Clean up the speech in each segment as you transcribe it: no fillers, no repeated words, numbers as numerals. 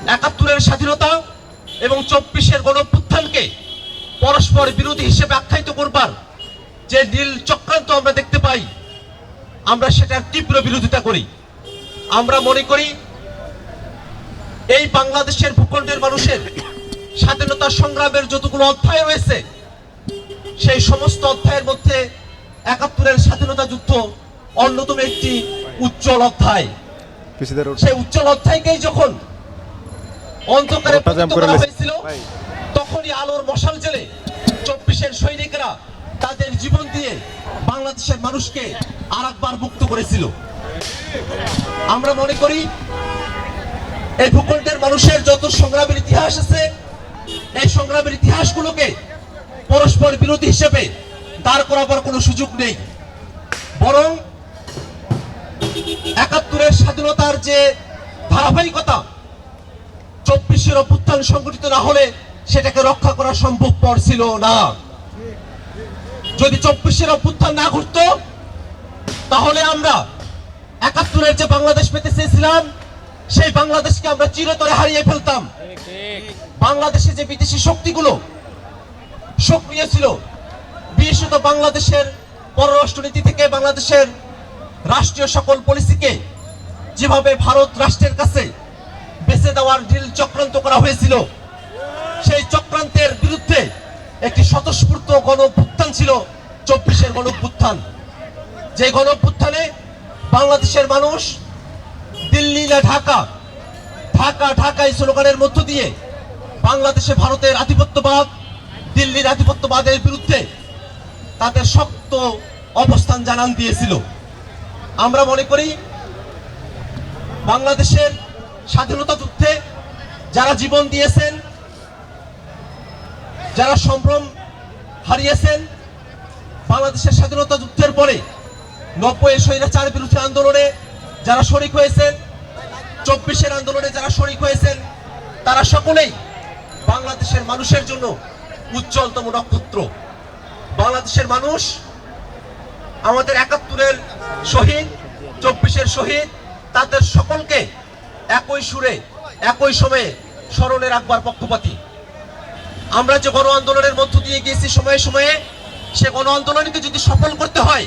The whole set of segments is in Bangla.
৭১-এর স্বাধীনতা এবং ২৪-এর গণঅভ্যুত্থানকে পরস্পর বিরোধী হিসেবে আখ্যায়িত করবার যে নীল চক্রান্ত আমরা দেখতে পাই, আমরা সেটার তীব্র বিরোধিতা করি। আমরা মনে করি এই বাংলাদেশের ভূখণ্ডের মানুষের স্বাধীনতা সংগ্রামের যতগুলো অধ্যায় রয়েছে, সেই সমস্ত অধ্যায়ের মধ্যে ৭১-এর স্বাধীনতা যুদ্ধ অন্যতম একটি উজ্জ্বল অধ্যায়। সেই উজ্জ্বল অধ্যায়কেই যখন অন্ধকারে পতিত করা হয়েছিল, তখনই আলোর মশাল জেলে ২৪-এর সৈনিকেরা তাদের জীবন দিয়ে বাংলাদেশের মানুষকে আরেকবার মুক্ত করেছিল। আমরা মনে করি এই ভূখণ্ডের মানুষের যত সংগ্রামের ইতিহাস আছে, এই সংগ্রামের ইতিহাসগুলোকে পরস্পর বিরোধী হিসেবে দাঁড় করাবার কোনো সুযোগ নেই, বরং ৭১-এর স্বাধীনতার যে ধারাবাহিকতা, ২৪-এর অভ্যুত্থান সংগঠিত না হলে সেটাকে রক্ষা করা সম্ভবপর ছিল না। যদি ২৪-এর অভ্যুত্থান না ঘটতো, তাহলে আমরা ৭১-এর যে বাংলাদেশ পেতে চেয়েছিলাম, সেই বাংলাদেশকে আমরা চিরতরে হারিয়ে ফেলতাম। বাংলাদেশে যে বিদেশি শক্তিগুলো সক্রিয় ছিল, বিশেষত বাংলাদেশের পররাষ্ট্রনীতি থেকে বাংলাদেশের রাষ্ট্রীয় সকল পলিসিকে যেভাবে ভারত রাষ্ট্রের কাছে বেঁচে দেওয়ার নীল চক্রান্ত করা হয়েছিল, সেই চক্রান্তের বিরুদ্ধে একটি স্বতঃস্ফূর্ত গণঅভ্যুত্থান ছিল ২৪-এর গণঅভ্যুত্থান। যে গণঅভ্যুত্থানে বাংলাদেশের মানুষ দিল্লি না ঢাকা, ঢাকা ঢাকাই স্লোগানের মধ্য দিয়ে বাংলাদেশে ভারতের আধিপত্যবাদ, দিল্লির আধিপত্যবাদের বিরুদ্ধে তাদের শক্ত অবস্থান জানান দিয়েছিল। আমরা মনে করি বাংলাদেশের স্বাধীনতা যুদ্ধে যারা জীবন দিয়েছেন, যারা সম্ভ্রম হারিয়েছেন, বাংলাদেশের স্বাধীনতা যুদ্ধের পরে ৯০-এর স্বৈরাচার বিরোধী আন্দোলনে যারা শরিক হয়েছেন, ২৪-এর আন্দোলনে যারা শরিক হয়েছেন, তারা সকলেই বাংলাদেশের মানুষের জন্য উজ্জ্বলতম নক্ষত্র। বাংলাদেশের মানুষ আমাদের ৭১-এর শহীদ, ২৪-এর শহীদ, তাদের সকলকে একই সুরে একই সময়ে স্মরণে রাখবার পক্ষপাতী। আমরা যে গণ আন্দোলনের মধ্য দিয়ে গিয়েছি সময়ে সময়ে, সে গণ আন্দোলনকে যদি সফল করতে হয়,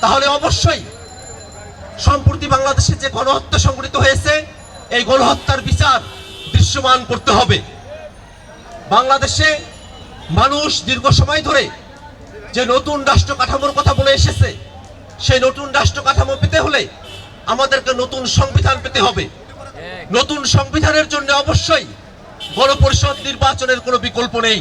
তাহলে অবশ্যই সম্প্রতি বাংলাদেশে যে গণহত্যা সংঘটিত হয়েছে, এই গণহত্যার বিচার দৃশ্যমান করতে হবে। বাংলাদেশে মানুষ দীর্ঘ সময় ধরে যে নতুন রাষ্ট্র কাঠামোর কথা বলে এসেছে, সেই নতুন রাষ্ট্র কাঠামো পেতে হলে আমাদেরকে নতুন সংবিধান পেতে হবে। নতুন সংবিধানের জন্য অবশ্যই গণপরিষদ নির্বাচনের কোনো বিকল্প নেই।